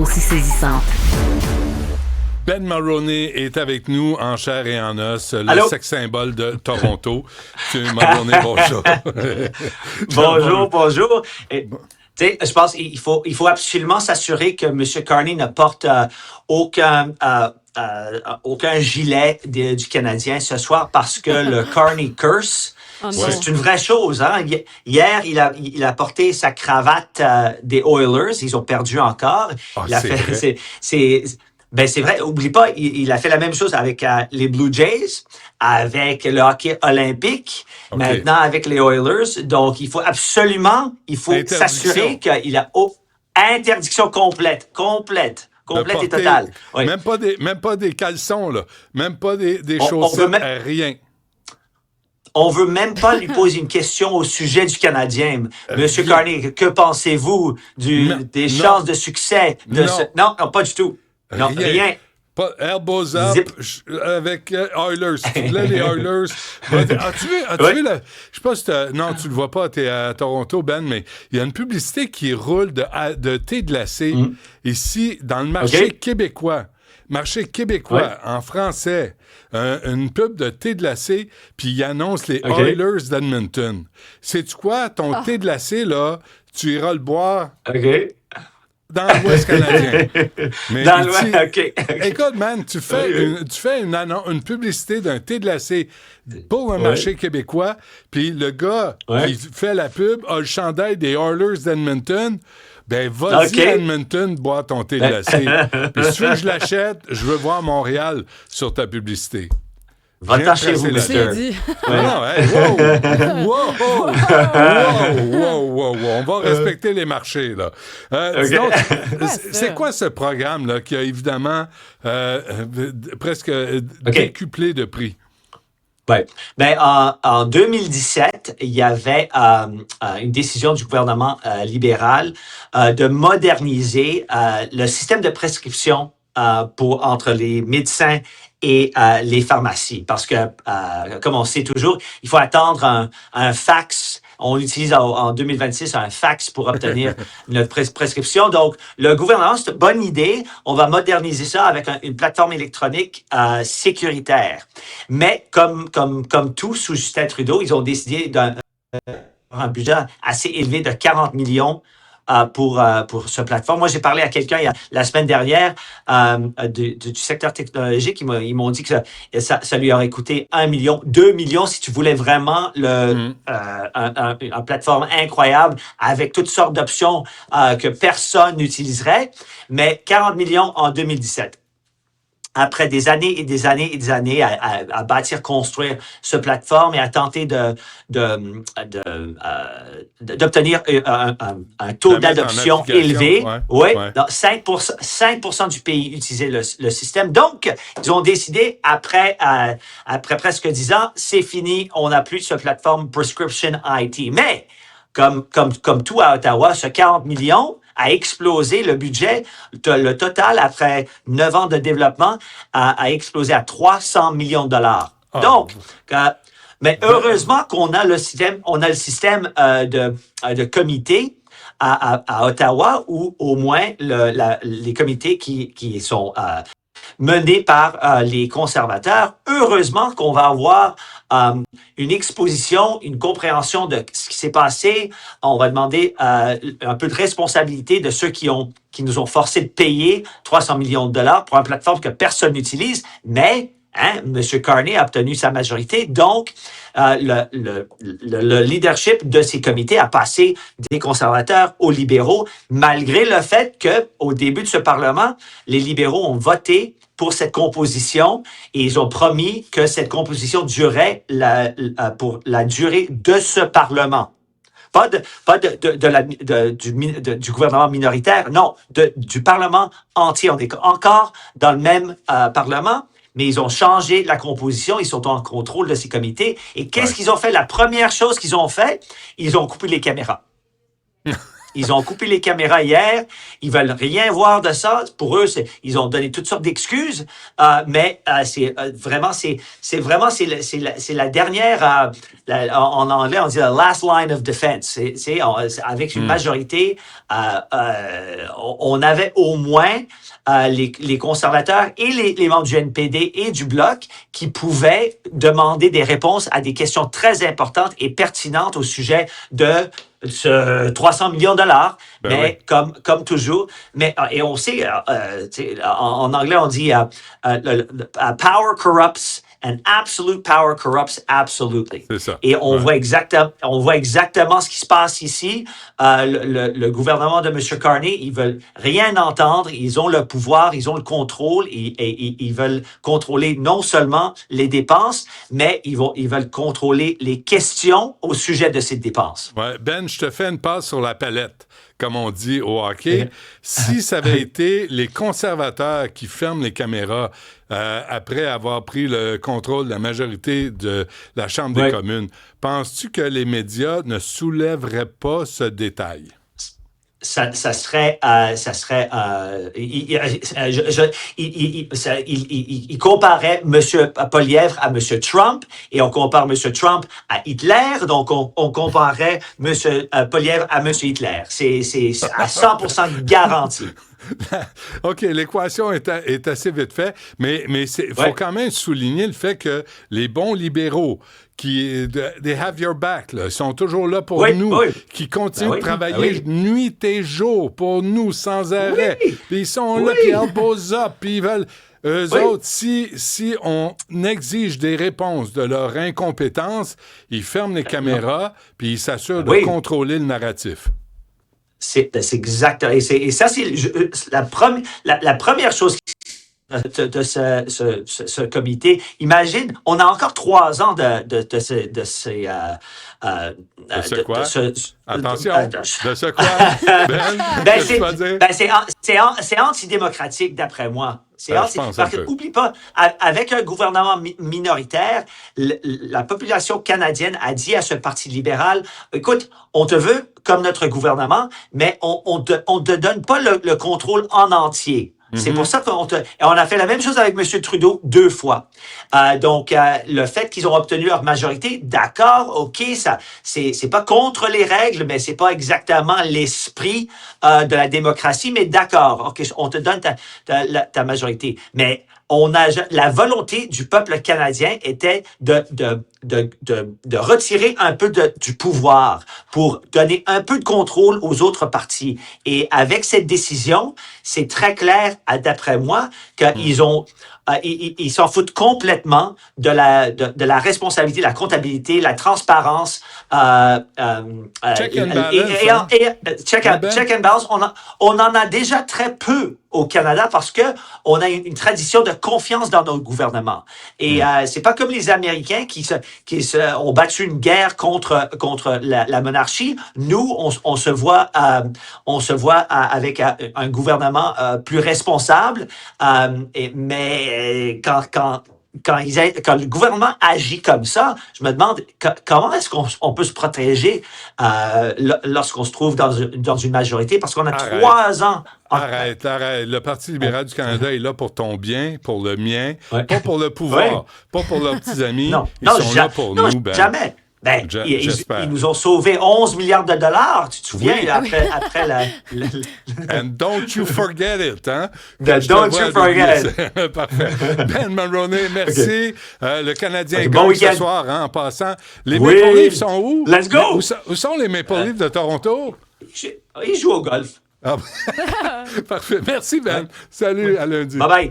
aussi saisissante. Ben Mulroney est avec nous en chair et en os, le Allô? sex symbole de Toronto. Mulroney, bonjour. Bonjour. Je pense qu'il faut absolument s'assurer que M. Carney ne porte aucun gilet du Canadien ce soir parce que le Carney Curse, c'est une vraie chose. Hein? Hier, il a porté sa cravate des Oilers. Ils ont perdu encore. C'est vrai, oublie pas, il a fait la même chose avec les Blue Jays, avec le hockey olympique, maintenant avec les Oilers. Donc, il faut s'assurer qu'il a interdiction complète et totale. Oui. Même pas des caleçons, là. Même pas des chaussettes, rien. On veut même pas lui poser une question au sujet du Canadien. Monsieur Carney, que pensez-vous des chances de succès de Non, pas du tout. Non, rien. Pas elbows up avec Oilers. Tu voulais les Oilers. As-tu vu je sais pas si non, tu le vois pas, t'es à Toronto, Ben, mais il y a une publicité qui roule de thé glacé ici dans le marché québécois. Marché québécois, en français. Une pub de thé glacé, puis il annonce les Oilers d'Edmonton. Sais-tu quoi? Ton thé glacé, là, tu iras le boire dans l'Ouest canadien. Mais dans l'Ouest, écoute, man, tu fais une publicité d'un thé glacé pour un marché québécois, puis le gars qui fait la pub a le chandail des Oilers d'Edmonton. Ben, vas-y à Edmonton, bois ton thé glacé. Puis si tu veux que je l'achète, je veux voir Montréal sur ta publicité. Va-t'en chez vous, monsieur. Wow. On va respecter les marchés, là. Disons, c'est quoi ce programme, là, qui a évidemment presque décuplé de prix? Oui. Ben, en 2017, il y avait une décision du gouvernement libéral de moderniser le système de prescription entre les médecins et les pharmacies. Parce que, comme on sait toujours, il faut attendre un fax. On utilise en 2026 un fax pour obtenir notre prescription. Donc, le gouvernement, c'est une bonne idée. On va moderniser ça avec une plateforme électronique sécuritaire. Mais comme tout sous Justin Trudeau, ils ont décidé d'un budget assez élevé de 40 millions pour cette plateforme. Moi, j'ai parlé à quelqu'un la semaine dernière du secteur technologique. Ils m'ont dit que ça lui aurait coûté 1 million, 2 millions si tu voulais vraiment une plateforme incroyable avec toutes sortes d'options que personne n'utiliserait. Mais 40 millions en 2017. Après des années et des années et des années à bâtir, construire ce plateforme et à tenter d'obtenir un taux d'adoption élevé. Oui, 5% du pays utilisait le système. Donc, ils ont décidé, après presque 10 ans, c'est fini, on n'a plus de ce plateforme Prescription IT. Mais, comme tout à Ottawa, ce 40 millions a explosé le budget. Le total, après 9 ans de développement, a explosé à 300 millions de dollars. Donc, mais heureusement qu'on a le système, de comités à Ottawa, ou au moins les comités qui sont menés par les conservateurs. Heureusement qu'on va avoir une exposition, une compréhension de ce qui s'est passé. On va demander un peu de responsabilité de ceux qui nous ont forcé de payer 300 millions de dollars pour une plateforme que personne n'utilise. Mais M. Carney a obtenu sa majorité. Donc, le leadership de ces comités a passé des conservateurs aux libéraux, malgré le fait qu'au début de ce Parlement, les libéraux ont voté pour cette composition et ils ont promis que cette composition durerait pour la durée de ce Parlement. Pas du gouvernement minoritaire, non, du Parlement entier. On est encore dans le même Parlement, mais ils ont changé la composition, ils sont en contrôle de ces comités. Et qu'est-ce qu'ils ont fait? La première chose qu'ils ont fait, ils ont coupé les caméras. Ils ont coupé les caméras hier. Ils veulent rien voir de ça. Pour eux, ils ont donné toutes sortes d'excuses. Mais c'est la dernière. En anglais, on dit la last line of defense. Avec une majorité, on avait au moins les conservateurs et les membres du NPD et du Bloc qui pouvaient demander des réponses à des questions très importantes et pertinentes au sujet de ce 300 millions de dollars, mais oui. comme toujours. Mais, et on sait, en anglais, on dit power corrupts and absolute power corrupts absolutely. C'est ça. Et on voit exactement ce qui se passe ici. Le gouvernement de M. Carney, ils veulent rien entendre. Ils ont le pouvoir, ils ont le contrôle et ils veulent contrôler non seulement les dépenses, mais ils veulent contrôler les questions au sujet de ces dépenses. Ouais, Ben, je te fais une passe sur la palette, comme on dit au hockey. Si ça avait été les conservateurs qui ferment les caméras après avoir pris le contrôle de la majorité de la Chambre des communes, penses-tu que les médias ne soulèveraient pas ce détail? Ça serait, il comparait M. Poilievre à M. Trump et on compare M. Trump à Hitler, donc on comparerait M. Poilievre à M. Hitler. C'est à 100% garanti. OK, l'équation est assez vite faite, mais il faut quand même souligner le fait que les bons libéraux they have your back, là, ils sont toujours là pour nous, qui continuent de travailler nuit et jour pour nous sans arrêt. Puis ils sont là, puis elbows up, puis ils veulent... Eux autres, si on exige des réponses de leur incompétence, ils ferment les caméras, puis ils s'assurent de contrôler le narratif. C'est exact. Et ça, c'est la première chose de ce comité. Imagine, on a encore 3 ans de ces... Attention, de ce quoi? C'est antidémocratique, d'après moi. Parce que, oublie pas, avec un gouvernement minoritaire, la population canadienne a dit à ce Parti libéral, écoute, on te veut comme notre gouvernement, mais on te donne pas le contrôle en entier. C'est pour ça qu'on a fait la même chose avec M. Trudeau 2 fois. Donc, le fait qu'ils ont obtenu leur majorité, d'accord, OK, ça, c'est pas contre les règles, mais c'est pas exactement l'esprit de la démocratie, mais d'accord, OK, on te donne ta majorité. Mais la volonté du peuple canadien était de retirer un peu du pouvoir pour donner un peu de contrôle aux autres partis. Et avec cette décision, c'est très clair, d'après moi, qu'ils ont ils s'en foutent complètement de la responsabilité, la comptabilité, la transparence. Check and balance. Check and balance. On en a déjà très peu au Canada parce que on a une tradition de confiance dans notre gouvernement. Et c'est pas comme les Américains qui ont battu une guerre contre la monarchie. Nous, on se voit avec un gouvernement plus responsable. Mais quand le gouvernement agit comme ça, je me demande comment est-ce qu'on peut se protéger lorsqu'on se trouve dans une majorité, parce qu'on a 3 ans. Arrête. Le Parti libéral du Canada est là pour ton bien, pour le mien, pas pour le pouvoir, pas pour leurs petits amis. Ils sont là pour nous. Ben. Jamais. Ben, ils nous ont sauvé 11 milliards de dollars, tu te souviens, après la... And don't you forget it, hein? Don't you forget it. Parfait. Ben Mulroney, merci. Le Canadien gagne ce soir, hein, en passant. Les Maple Leafs sont où? Let's go! Où sont les Maple Leafs de Toronto? Ils jouent au golf. Parfait. Merci, Ben. Salut, à lundi. Bye-bye.